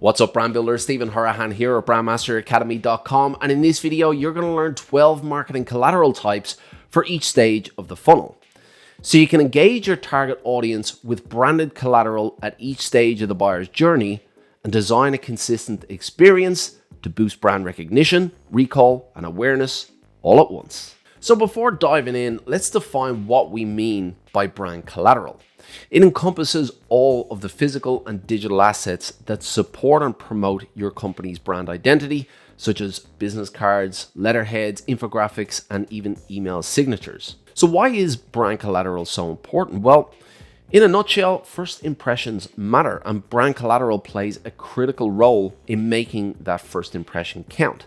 What's up, brand builders? Stephen Hurahan here at brandmasteracademy.com, and in this video you're going to learn 12 marketing collateral types for each stage of the funnel. So you can engage your target audience with branded collateral at each stage of the buyer's journey and design a consistent experience to boost brand recognition, recall, and awareness all at once. So before diving in, let's define what we mean by brand collateral. It encompasses all of the physical and digital assets that support and promote your company's brand identity, such as business cards, letterheads, infographics, and even email signatures. So why is brand collateral so important? Well, in a nutshell, first impressions matter, and brand collateral plays a critical role in making that first impression count.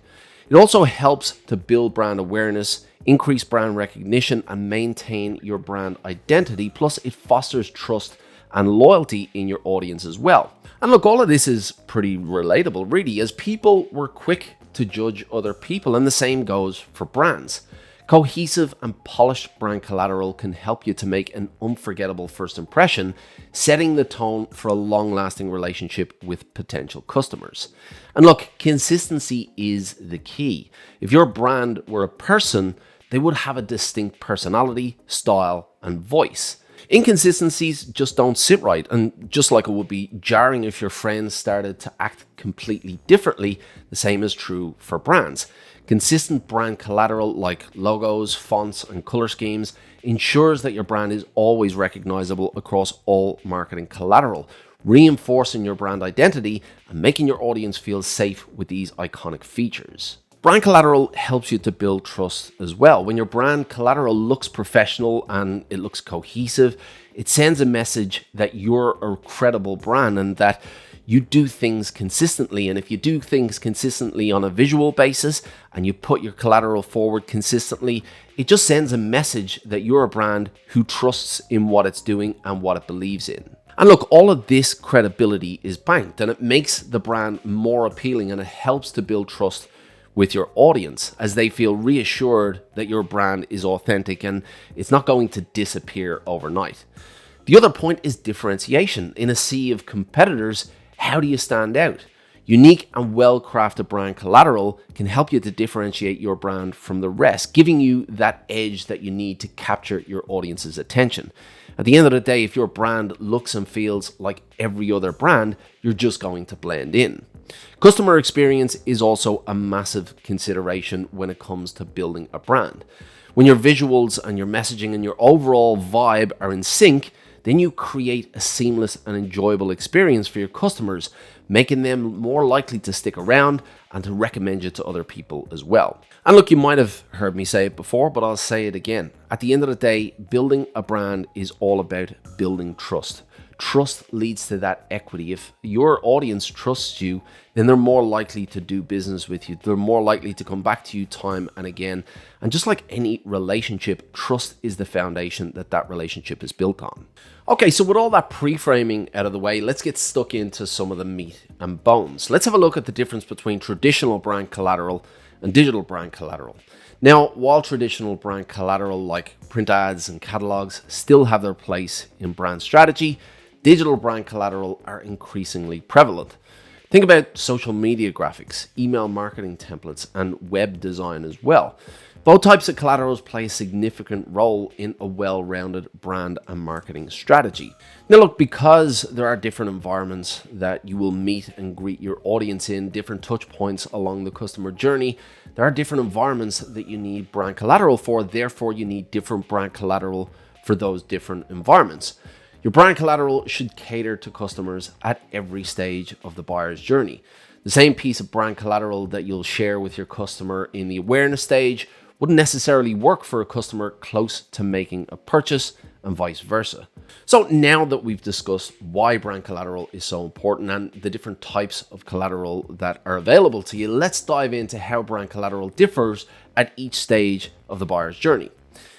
It also helps to build brand awareness, increase brand recognition, and maintain your brand identity. Plus, it fosters trust and loyalty in your audience as well. And look, all of this is pretty relatable, really, as people were quick to judge other people, and the same goes for brands. Cohesive and polished brand collateral can help you to make an unforgettable first impression, setting the tone for a long-lasting relationship with potential customers. And look, consistency is the key. If your brand were a person, they would have a distinct personality, style, and voice. Inconsistencies just don't sit right, and just like it would be jarring if your friends started to act completely differently, the same is true for brands. Consistent brand collateral like logos, fonts, and color schemes ensures that your brand is always recognizable across all marketing collateral, reinforcing your brand identity and making your audience feel safe with these iconic features. Brand collateral helps you to build trust as well. When your brand collateral looks professional and it looks cohesive, it sends a message that you're a credible brand and that you do things consistently. And if you do things consistently on a visual basis and you put your collateral forward consistently, it just sends a message that you're a brand who trusts in what it's doing and what it believes in. And look, all of this credibility is banked, and it makes the brand more appealing, and it helps to build trust with your audience as they feel reassured that your brand is authentic and it's not going to disappear overnight. The other point is differentiation. In a sea of competitors, how do you stand out? Unique and well-crafted brand collateral can help you to differentiate your brand from the rest, giving you that edge that you need to capture your audience's attention. At the end of the day, if your brand looks and feels like every other brand, you're just going to blend in. Customer experience is also a massive consideration when it comes to building a brand. When your visuals and your messaging and your overall vibe are in sync, then you create a seamless and enjoyable experience for your customers, making them more likely to stick around and to recommend you to other people as well. And look, you might have heard me say it before, but I'll say it again. At the end of the day, building a brand is all about building trust. Trust leads to that equity. If your audience trusts you, then they're more likely to do business with you. They're more likely to come back to you time and again. And just like any relationship, trust is the foundation that relationship is built on. Okay, so with all that pre-framing out of the way, let's get stuck into some of the meat and bones. Let's have a look at the difference between traditional brand collateral and digital brand collateral. Now, while traditional brand collateral like print ads and catalogs still have their place in brand strategy, digital brand collateral are increasingly prevalent. Think about social media graphics, email marketing templates, and web design as well. Both types of collaterals play a significant role in a well-rounded brand and marketing strategy. Now look, because there are different environments that you will meet and greet your audience in, different touch points along the customer journey, there are different environments that you need brand collateral for, therefore you need different brand collateral for those different environments. Your brand collateral should cater to customers at every stage of the buyer's journey. The same piece of brand collateral that you'll share with your customer in the awareness stage wouldn't necessarily work for a customer close to making a purchase, and vice versa. So now that we've discussed why brand collateral is so important and the different types of collateral that are available to you, let's dive into how brand collateral differs at each stage of the buyer's journey.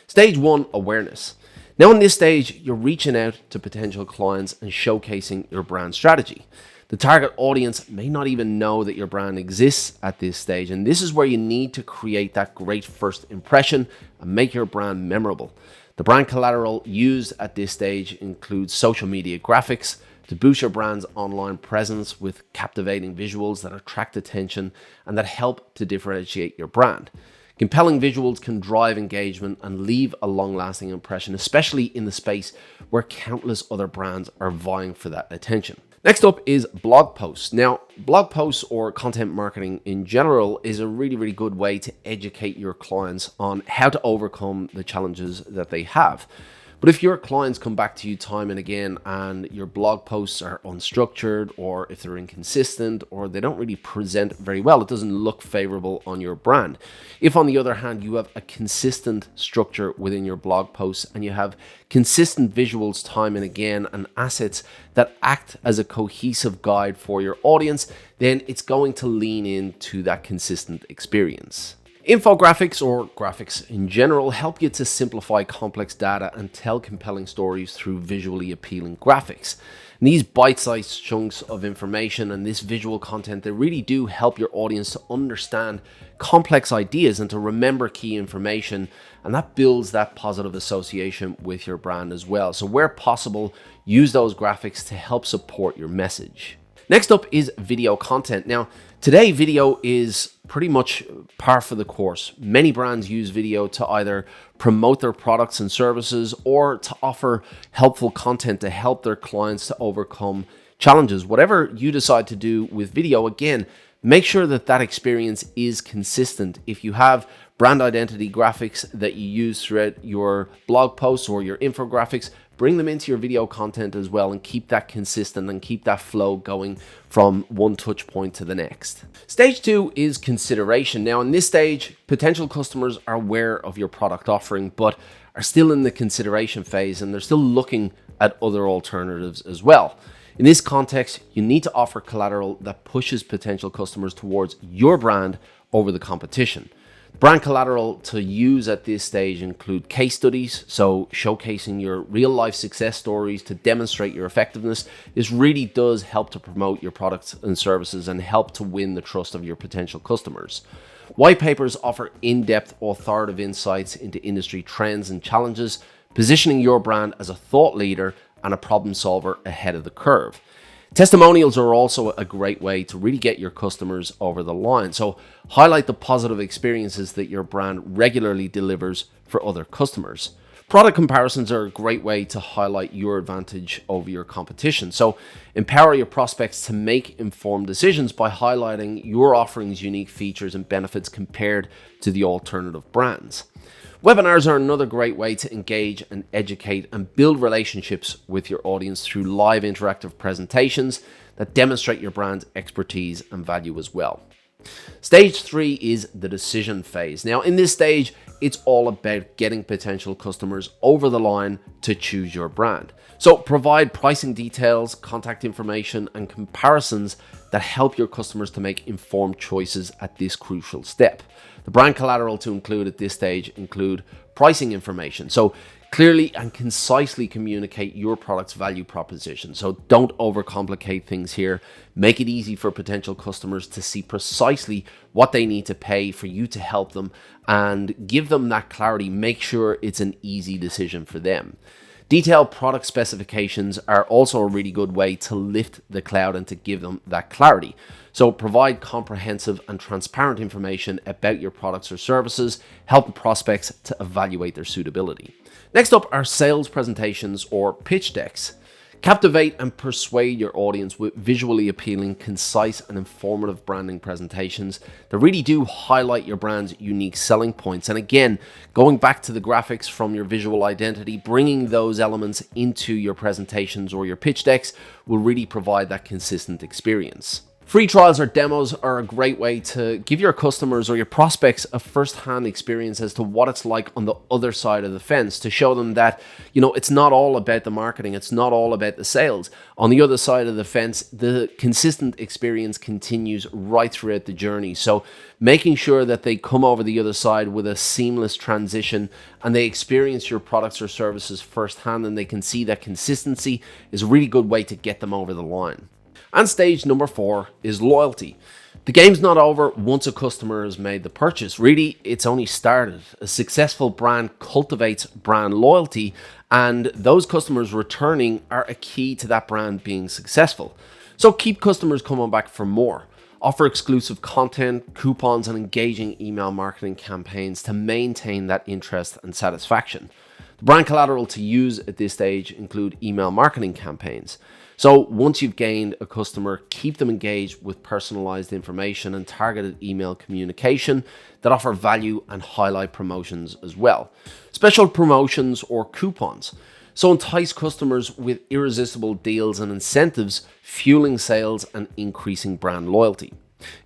Stage 1, awareness. Now in this stage, you're reaching out to potential clients and showcasing your brand strategy. The target audience may not even know that your brand exists at this stage, and this is where you need to create that great first impression and make your brand memorable. The brand collateral used at this stage includes social media graphics, to boost your brand's online presence with captivating visuals that attract attention and that help to differentiate your brand. Compelling visuals can drive engagement and leave a long-lasting impression, especially in the space where countless other brands are vying for that attention. Next up is blog posts. Now, blog posts or content marketing in general is a really good way to educate your clients on how to overcome the challenges that they have. But if your clients come back to you time and again and your blog posts are unstructured, or if they're inconsistent, or they don't really present very well, it doesn't look favorable on your brand. If on the other hand, you have a consistent structure within your blog posts and you have consistent visuals time and again and assets that act as a cohesive guide for your audience, then it's going to lean into that consistent experience. Infographics, or graphics in general, help you to simplify complex data and tell compelling stories through visually appealing graphics. And these bite-sized chunks of information and this visual content, they really do help your audience to understand complex ideas and to remember key information, and that builds that positive association with your brand as well. So where possible, use those graphics to help support your message. Next up is video content. Now, today video is pretty much par for the course. Many brands use video to either promote their products and services or to offer helpful content to help their clients to overcome challenges. Whatever you decide to do with video, again, make sure that that experience is consistent. If you have brand identity graphics that you use throughout your blog posts or your infographics, bring them into your video content as well and keep that consistent and keep that flow going from one touch point to the next. Stage 2 is consideration. Now, in this stage, potential customers are aware of your product offering, but are still in the consideration phase and they're still looking at other alternatives as well. In this context, you need to offer collateral that pushes potential customers towards your brand over the competition. Brand collateral to use at this stage include case studies, so showcasing your real life success stories to demonstrate your effectiveness. This really does help to promote your products and services and help to win the trust of your potential customers. White papers offer in-depth authoritative insights into industry trends and challenges, positioning your brand as a thought leader and a problem solver ahead of the curve. Testimonials are also a great way to really get your customers over the line. So highlight the positive experiences that your brand regularly delivers for other customers. Product comparisons are a great way to highlight your advantage over your competition. So empower your prospects to make informed decisions by highlighting your offering's unique features and benefits compared to the alternative brands. Webinars are another great way to engage and educate and build relationships with your audience through live interactive presentations that demonstrate your brand's expertise and value as well. Stage 3 is the decision phase. Now, in this stage, it's all about getting potential customers over the line to choose your brand. So provide pricing details, contact information, and comparisons that help your customers to make informed choices at this crucial step. The brand collateral to include at this stage include pricing information. So clearly and concisely communicate your product's value proposition. So don't overcomplicate things here. Make it easy for potential customers to see precisely what they need to pay for you to help them and give them that clarity. Make sure it's an easy decision for them. Detailed product specifications are also a really good way to lift the cloud and to give them that clarity. So provide comprehensive and transparent information about your products or services, helping prospects to evaluate their suitability. Next up are sales presentations or pitch decks. Captivate and persuade your audience with visually appealing, concise, and informative branding presentations that really do highlight your brand's unique selling points. And again, going back to the graphics from your visual identity, bringing those elements into your presentations or your pitch decks will really provide that consistent experience. Free trials or demos are a great way to give your customers or your prospects a first-hand experience as to what it's like on the other side of the fence, to show them that, it's not all about the marketing, it's not all about the sales. On the other side of the fence, the consistent experience continues right throughout the journey. So making sure that they come over the other side with a seamless transition and they experience your products or services firsthand and they can see that consistency is a really good way to get them over the line. And stage number 4 is loyalty. The game's not over once a customer has made the purchase. Really, it's only started. A successful brand cultivates brand loyalty, And those customers returning are a key to that brand being successful. So keep customers coming back for more. Offer exclusive content, coupons, and engaging email marketing campaigns to maintain that interest and satisfaction. The brand collateral to use at this stage include email marketing campaigns. So once you've gained a customer, keep them engaged with personalized information and targeted email communication that offer value and highlight promotions as well. Special promotions or coupons. So entice customers with irresistible deals and incentives, fueling sales and increasing brand loyalty.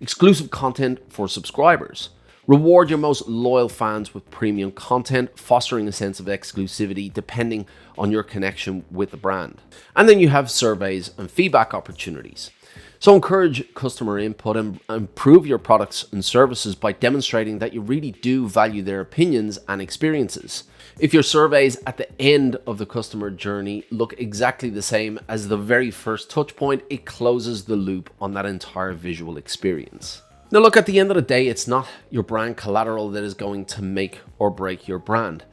Exclusive content for subscribers. Reward your most loyal fans with premium content, fostering a sense of exclusivity depending on your connection with the brand. And then you have surveys and feedback opportunities. So encourage customer input and improve your products and services by demonstrating that you really do value their opinions and experiences. If your surveys at the end of the customer journey look exactly the same as the very first touch point, it closes the loop on that entire visual experience. Now look, at the end of the day, it's not your brand collateral that is going to make or break your brand.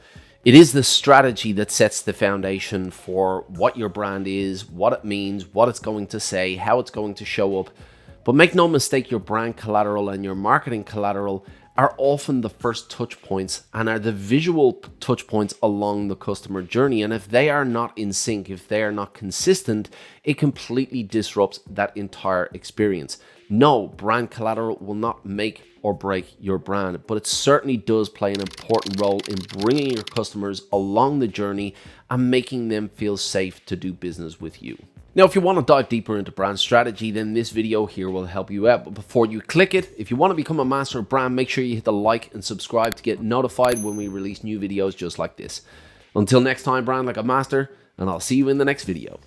It is the strategy that sets the foundation for what your brand is, what it means, what it's going to say, how it's going to show up. But make no mistake, your brand collateral and your marketing collateral are often the first touch points and are the visual touch points along the customer journey. And if they are not in sync, if they are not consistent, it completely disrupts that entire experience. No, brand collateral will not make or break your brand, but it certainly does play an important role in bringing your customers along the journey and making them feel safe to do business with you. Now, if you want to dive deeper into brand strategy, then this video here will help you out. But before you click it, if you want to become a master of brand, make sure you hit the like and subscribe to get notified when we release new videos just like this. Until next time, brand like a master, and I'll see you in the next video.